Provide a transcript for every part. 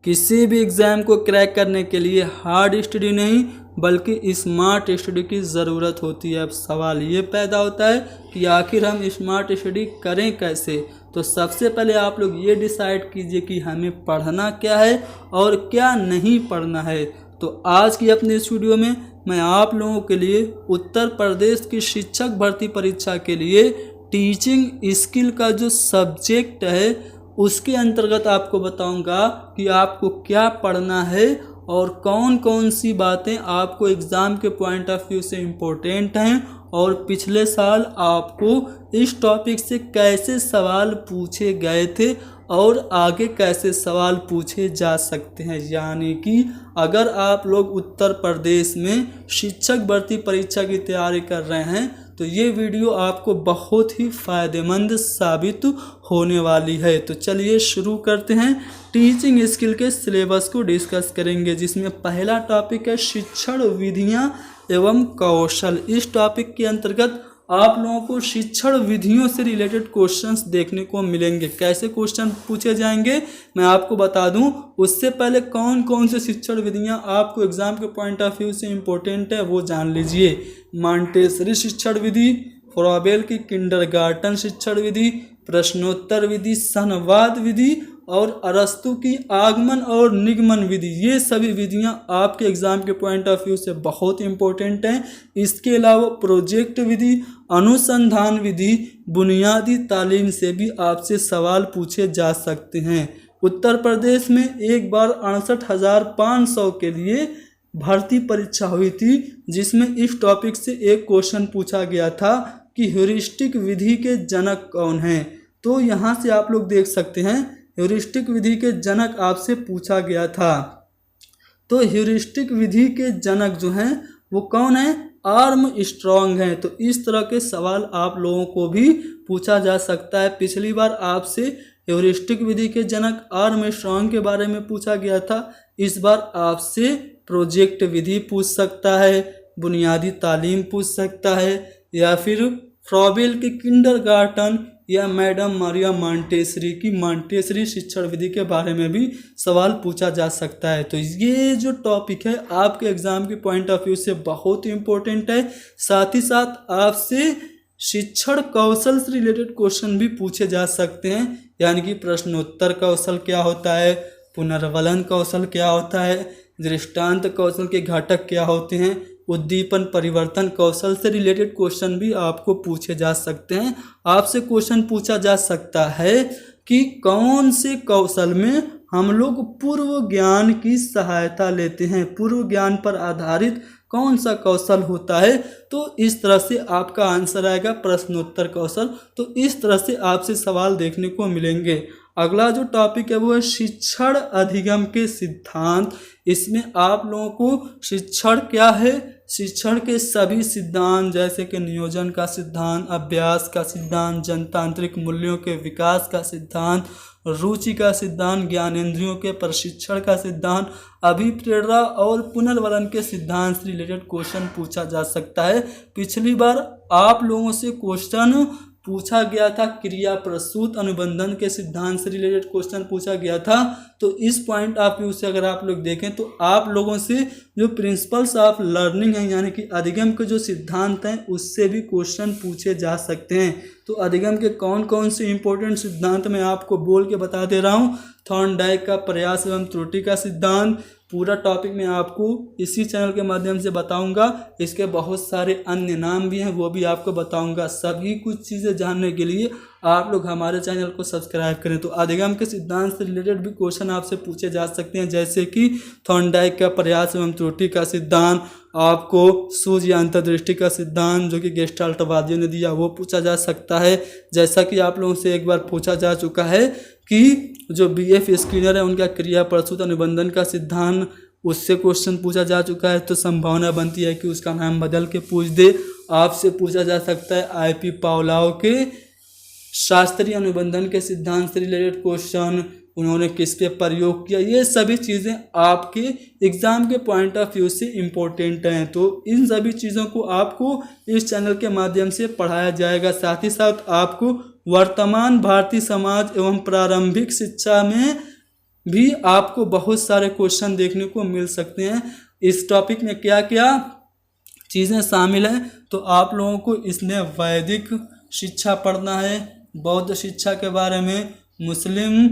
किसी भी एग्ज़ाम को क्रैक करने के लिए हार्ड स्टडी नहीं बल्कि स्मार्ट स्टडी की ज़रूरत होती है। अब सवाल ये पैदा होता है कि आखिर हम स्मार्ट स्टडी करें कैसे। तो सबसे पहले आप लोग ये डिसाइड कीजिए कि हमें पढ़ना क्या है और क्या नहीं पढ़ना है। तो आज की अपने इस वीडियो में मैं आप लोगों के लिए उत्तर प्रदेश की शिक्षक भर्ती परीक्षा के लिए टीचिंग स्किल का जो सब्जेक्ट है उसके अंतर्गत आपको बताऊंगा कि आपको क्या पढ़ना है और कौन कौन सी बातें आपको एग्ज़ाम के पॉइंट ऑफ व्यू से इम्पोर्टेंट हैं और पिछले साल आपको इस टॉपिक से कैसे सवाल पूछे गए थे और आगे कैसे सवाल पूछे जा सकते हैं। यानी कि अगर आप लोग उत्तर प्रदेश में शिक्षक भर्ती परीक्षा की तैयारी कर रहे हैं तो ये वीडियो आपको बहुत ही फ़ायदेमंद साबित होने वाली है। तो चलिए शुरू करते हैं। टीचिंग स्किल के सिलेबस को डिस्कस करेंगे जिसमें पहला टॉपिक है शिक्षण विधियां एवं कौशल। इस टॉपिक के अंतर्गत आप लोगों को शिक्षण विधियों से रिलेटेड क्वेश्चंस देखने को मिलेंगे। कैसे क्वेश्चन पूछे जाएंगे मैं आपको बता दूं। उससे पहले कौन कौन से शिक्षण विधियां आपको एग्जाम के पॉइंट ऑफ व्यू से इम्पोर्टेंट है वो जान लीजिए। मॉन्टेसरी शिक्षण विधि, फ्रॉबेल की किंडरगार्टन शिक्षण विधि, प्रश्नोत्तर विधि, संवाद विधि और अरस्तु की आगमन और निगमन विधि। ये सभी विधियां आपके एग्जाम के पॉइंट ऑफ व्यू से बहुत इंपॉर्टेंट हैं। इसके अलावा प्रोजेक्ट विधि, अनुसंधान विधि, बुनियादी तालीम से भी आपसे सवाल पूछे जा सकते हैं। उत्तर प्रदेश में एक बार 68,500 के लिए भर्ती परीक्षा हुई थी जिसमें इस टॉपिक से एक क्वेश्चन पूछा गया था कि ह्यूरिस्टिक विधि के जनक कौन हैं। तो यहाँ से आप लोग देख सकते हैं ह्यूरिस्टिक विधि के जनक आपसे पूछा गया था। तो ह्यूरिस्टिक विधि के जनक जो हैं वो कौन है? आर्मस्ट्रॉन्ग हैं। तो इस तरह के सवाल आप लोगों को भी पूछा जा सकता है। पिछली बार आपसे ह्यूरिस्टिक विधि के जनक आर्मस्ट्रॉन्ग के बारे में पूछा गया था। इस बार आपसे प्रोजेक्ट विधि पूछ सकता है, बुनियादी तालीम पूछ सकता है या फिर फ्रॉबेल के किंडरगार्टन या मैडम मारिया मॉन्टेसरी की मॉन्टेसरी शिक्षण विधि के बारे में भी सवाल पूछा जा सकता है। तो ये जो टॉपिक है आपके एग्जाम के पॉइंट ऑफ व्यू से बहुत इंपॉर्टेंट है। साथ ही साथ आपसे शिक्षण कौशल से रिलेटेड क्वेश्चन भी पूछे जा सकते हैं। यानी कि प्रश्नोत्तर कौशल क्या होता है, पुनर्वलन कौशल क्या होता है, दृष्टांत कौशल के घटक क्या होते हैं, उद्दीपन परिवर्तन कौशल से रिलेटेड क्वेश्चन भी आपको पूछे जा सकते हैं। आपसे क्वेश्चन पूछा जा सकता है कि कौन से कौशल में हम लोग पूर्व ज्ञान की सहायता लेते हैं, पूर्व ज्ञान पर आधारित कौन सा कौशल होता है। तो इस तरह से आपका आंसर आएगा प्रश्नोत्तर कौशल। तो इस तरह से आपसे सवाल देखने को मिलेंगे। अगला जो टॉपिक है वो है शिक्षण अधिगम के सिद्धांत। इसमें आप लोगों को शिक्षण क्या है, शिक्षण के सभी सिद्धांत जैसे कि नियोजन का सिद्धांत, अभ्यास का सिद्धांत, जनतांत्रिक मूल्यों के विकास का सिद्धांत, रुचि का सिद्धांत, ज्ञानेंद्रियों के प्रशिक्षण का सिद्धांत, अभिप्रेरणा और पुनर्वलन के सिद्धांत से रिलेटेड क्वेश्चन पूछा जा सकता है। पिछली बार आप लोगों से क्वेश्चन पूछा गया था क्रिया प्रसूत अनुबंधन के सिद्धांत से रिलेटेड क्वेश्चन पूछा गया था। तो इस पॉइंट ऑफ व्यू से अगर आप लोग देखें तो आप लोगों से जो प्रिंसिपल्स ऑफ लर्निंग है यानी कि अधिगम के जो सिद्धांत हैं उससे भी क्वेश्चन पूछे जा सकते हैं। तो अधिगम के कौन कौन से इंपॉर्टेंट सिद्धांत मैं आपको बोल के बता दे रहा हूँ। थॉर्नडाइक का प्रयास एवं त्रुटि का सिद्धांत, पूरा टॉपिक मैं आपको इसी चैनल के माध्यम से बताऊंगा। इसके बहुत सारे अन्य नाम भी हैं वो भी आपको बताऊंगा। सभी कुछ चीज़ें जानने के लिए आप लोग हमारे चैनल को सब्सक्राइब करें। तो अधिगम के सिद्धांत से रिलेटेड भी क्वेश्चन आपसे पूछे जा सकते हैं जैसे कि थॉर्नडाइक का प्रयास एवं त्रुटि का सिद्धांत, आपको सूझ या अंतर्दृष्टि का सिद्धांत जो कि गेस्टाल्टवादियों ने दिया वो पूछा जा सकता है। जैसा कि आप लोगों से एक बार पूछा जा चुका है कि जो BF स्किनर है उनका क्रिया प्रसूत अनुबंधन का सिद्धांत उससे क्वेश्चन पूछा जा चुका है। तो संभावना बनती है कि उसका नाम बदल के पूछ दे। आपसे पूछा जा सकता है IP पावलोव के शास्त्रीय अनुबंधन के सिद्धांत से रिलेटेड क्वेश्चन, उन्होंने किस पे प्रयोग किया। ये सभी चीज़ें आपके एग्ज़ाम के पॉइंट ऑफ व्यू से इम्पोर्टेंट हैं। तो इन सभी चीज़ों को आपको इस चैनल के माध्यम से पढ़ाया जाएगा। साथ ही साथ आपको वर्तमान भारतीय समाज एवं प्रारंभिक शिक्षा में भी आपको बहुत सारे क्वेश्चन देखने को मिल सकते हैं। इस टॉपिक में क्या क्या चीज़ें शामिल हैं, तो आप लोगों को इसमें वैदिक शिक्षा पढ़ना है, बौद्ध शिक्षा के बारे में, मुस्लिम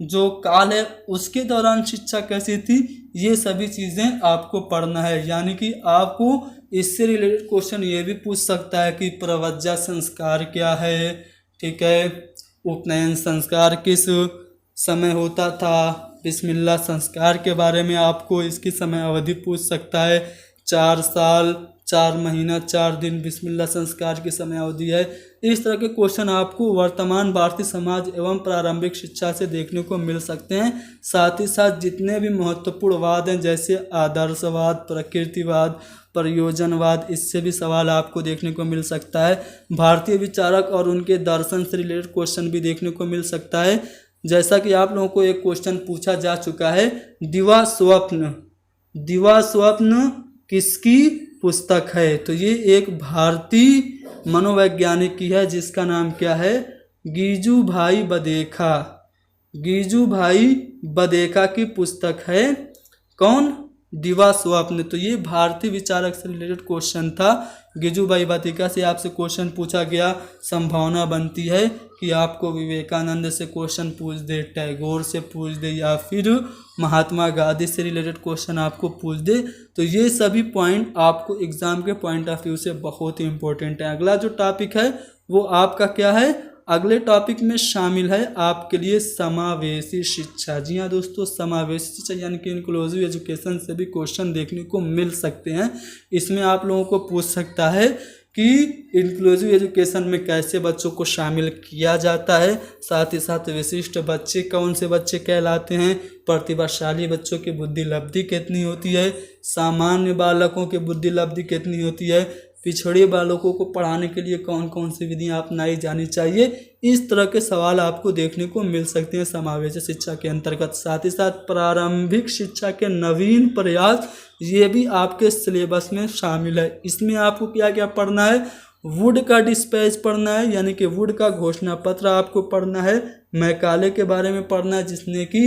जो काल है उसके दौरान शिक्षा कैसी थी, ये सभी चीज़ें आपको पढ़ना है। यानी कि आपको इससे रिलेटेड क्वेश्चन ये भी पूछ सकता है कि प्रव्रज्जा संस्कार क्या है, ठीक है, उपनयन संस्कार किस समय होता था, बिस्मिल्लाह संस्कार के बारे में आपको इसकी समय अवधि पूछ सकता है, 4 साल 4 महीना 4 दिन बिस्मिल्लाह संस्कार की समय अवधि है। इस तरह के क्वेश्चन आपको वर्तमान भारतीय समाज एवं प्रारंभिक शिक्षा से देखने को मिल सकते हैं। साथ ही साथ जितने भी महत्वपूर्ण वाद हैं जैसे आदर्शवाद, प्रकृतिवाद, प्रयोजनवाद, इससे भी सवाल आपको देखने को मिल सकता है। भारतीय विचारक और उनके दर्शन से रिलेटेड क्वेश्चन भी देखने को मिल सकता है। जैसा कि आप लोगों को एक क्वेश्चन पूछा जा चुका है, दिवा स्वप्न किसकी पुस्तक है, तो ये एक भारतीय मनोवैज्ञानिक की है जिसका नाम क्या है, गीजूभाई बदेखा की पुस्तक है। कौन, दिवा स्वप्न। तो ये भारतीय विचारक से रिलेटेड क्वेश्चन था। गीजूभाई बदेखा से आपसे क्वेश्चन पूछा गया, संभावना बनती है कि आपको विवेकानंद से क्वेश्चन पूछ दे, टैगोर से पूछ दे, या फिर महात्मा गांधी से रिलेटेड क्वेश्चन आपको पूछ दे। तो ये सभी पॉइंट आपको एग्जाम के पॉइंट ऑफ व्यू से बहुत ही इंपॉर्टेंट है। अगला जो टॉपिक है वो आपका क्या है, अगले टॉपिक में शामिल है आपके लिए समावेशी शिक्षा। जी हाँ दोस्तों, समावेशी शिक्षा यानी कि इंक्लूसिव एजुकेशन से भी क्वेश्चन देखने को मिल सकते हैं। इसमें आप लोगों को पूछ सकता है कि इंक्लूसिव एजुकेशन में कैसे बच्चों को शामिल किया जाता है, साथ ही साथ विशिष्ट बच्चे कौन से बच्चे कहलाते हैं, प्रतिभाशाली बच्चों की बुद्धि लब्धि कितनी होती है, सामान्य बालकों की बुद्धि लब्धि कितनी होती है, पिछड़े बालकों को पढ़ाने के लिए कौन कौन सी विधियाँ अपनाई जानी चाहिए। इस तरह के सवाल आपको देखने को मिल सकते हैं समावेशी शिक्षा के अंतर्गत। साथ ही साथ प्रारंभिक शिक्षा के नवीन प्रयास ये भी आपके सिलेबस में शामिल है। इसमें आपको क्या क्या पढ़ना है, वुड का डिस्पैच पढ़ना है, यानी कि वुड का घोषणा पत्र आपको पढ़ना है, मैकाले के बारे में पढ़ना है जिसने कि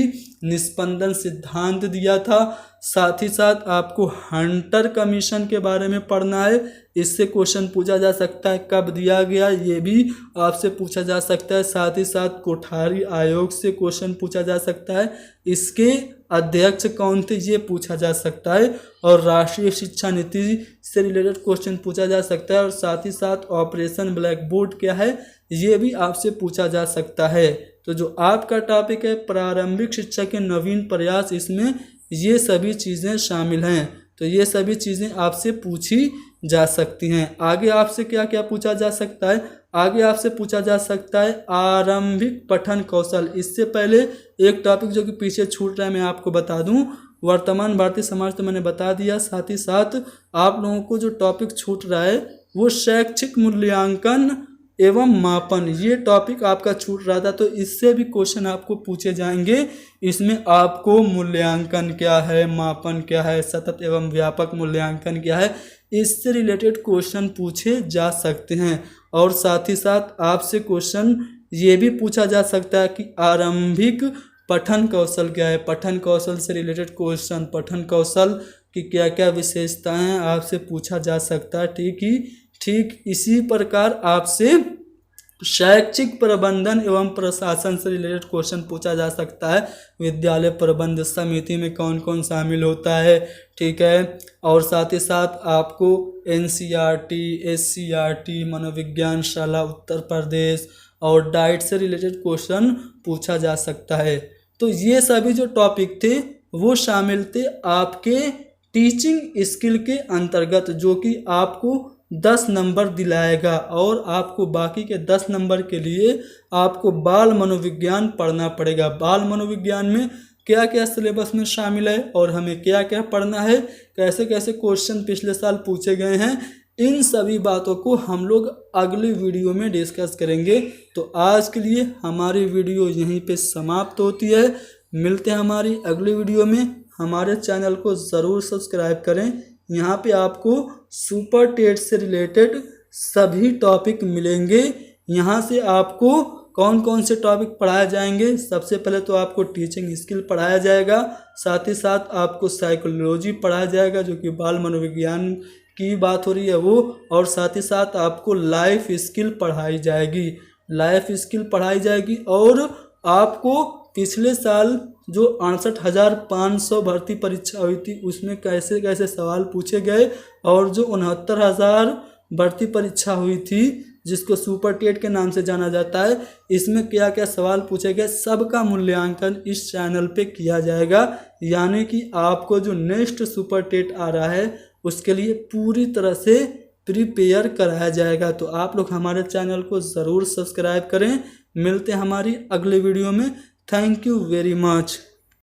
निस्पंदन सिद्धांत दिया था। साथ ही साथ आपको हंटर कमीशन के बारे में पढ़ना है, इससे क्वेश्चन पूछा जा सकता है, कब दिया गया ये भी आपसे पूछा जा सकता है। साथ ही साथ कोठारी आयोग से क्वेश्चन पूछा जा सकता है, इसके अध्यक्ष कौन थे ये पूछा जा सकता है, और राष्ट्रीय शिक्षा नीति से रिलेटेड क्वेश्चन पूछा जा सकता है। और साथ ही साथ ऑपरेशन ब्लैक बोर्ड क्या है ये भी आपसे पूछा जा सकता है। तो जो आपका टॉपिक है प्रारंभिक शिक्षा के नवीन प्रयास, इसमें ये सभी चीज़ें शामिल हैं। तो ये सभी चीज़ें आपसे पूछी जा सकती हैं। आगे आपसे क्या क्या पूछा जा सकता है, आगे आपसे पूछा जा सकता है आरंभिक पठन कौशल। इससे पहले एक टॉपिक जो कि पीछे छूट रहा है मैं आपको बता दूं, वर्तमान भारतीय समाज तो मैंने बता दिया। साथ ही साथ आप लोगों को जो टॉपिक छूट रहा है वो शैक्षिक मूल्यांकन एवं मापन, ये टॉपिक आपका छूट रहा था। तो इससे भी क्वेश्चन आपको पूछे जाएंगे। इसमें आपको मूल्यांकन क्या है, मापन क्या है, सतत एवं व्यापक मूल्यांकन क्या है, इससे रिलेटेड क्वेश्चन पूछे जा सकते हैं। और साथ ही साथ आपसे क्वेश्चन ये भी पूछा जा सकता है कि आरंभिक पठन कौशल क्या है, पठन कौशल से रिलेटेड क्वेश्चन, पठन कौशल की क्या क्या विशेषताएं हैं आपसे पूछा जा सकता है। ठीक इसी प्रकार आपसे शैक्षिक प्रबंधन एवं प्रशासन से रिलेटेड क्वेश्चन पूछा जा सकता है। विद्यालय प्रबंध समिति में कौन कौन शामिल होता है, ठीक है। और साथ ही साथ आपको NCERT, SCERT, मनोविज्ञान शाला उत्तर प्रदेश और डाइट से रिलेटेड क्वेश्चन पूछा जा सकता है। तो ये सभी जो टॉपिक थे वो शामिल थे आपके टीचिंग स्किल के अंतर्गत, जो कि आपको 10 नंबर दिलाएगा। और आपको बाकी के 10 नंबर के लिए आपको बाल मनोविज्ञान पढ़ना पड़ेगा। बाल मनोविज्ञान में क्या क्या सिलेबस में शामिल है और हमें क्या क्या पढ़ना है, कैसे कैसे क्वेश्चन पिछले साल पूछे गए हैं, इन सभी बातों को हम लोग अगली वीडियो में डिस्कस करेंगे। तो आज के लिए हमारी वीडियो यहीं पे समाप्त होती है। मिलते हैं हमारी अगली वीडियो में। हमारे चैनल को ज़रूर सब्सक्राइब करें। यहाँ पे आपको सुपर टेट से रिलेटेड सभी टॉपिक मिलेंगे। यहाँ से आपको कौन कौन से टॉपिक पढ़ाए जाएंगे। सबसे पहले तो आपको टीचिंग स्किल पढ़ाया जाएगा, साथ ही साथ आपको साइकोलॉजी पढ़ाया जाएगा जो कि बाल मनोविज्ञान की बात हो रही है वो, और साथ ही साथ आपको लाइफ स्किल पढ़ाई जाएगी। लाइफ स्किल पढ़ाई जाएगी और आपको पिछले साल जो 68,500 भर्ती परीक्षा हुई थी उसमें कैसे कैसे सवाल पूछे गए, और जो 69,000 भर्ती परीक्षा हुई थी जिसको सुपर टेट के नाम से जाना जाता है, इसमें क्या क्या सवाल पूछे गए सबका मूल्यांकन इस चैनल पे किया जाएगा। यानी कि आपको जो नेक्स्ट सुपर टेट आ रहा है उसके लिए पूरी तरह से प्रिपेयर कराया जाएगा। तो आप लोग हमारे चैनल को ज़रूर सब्सक्राइब करें। मिलते हैं हमारी अगले वीडियो में। Thank you very much.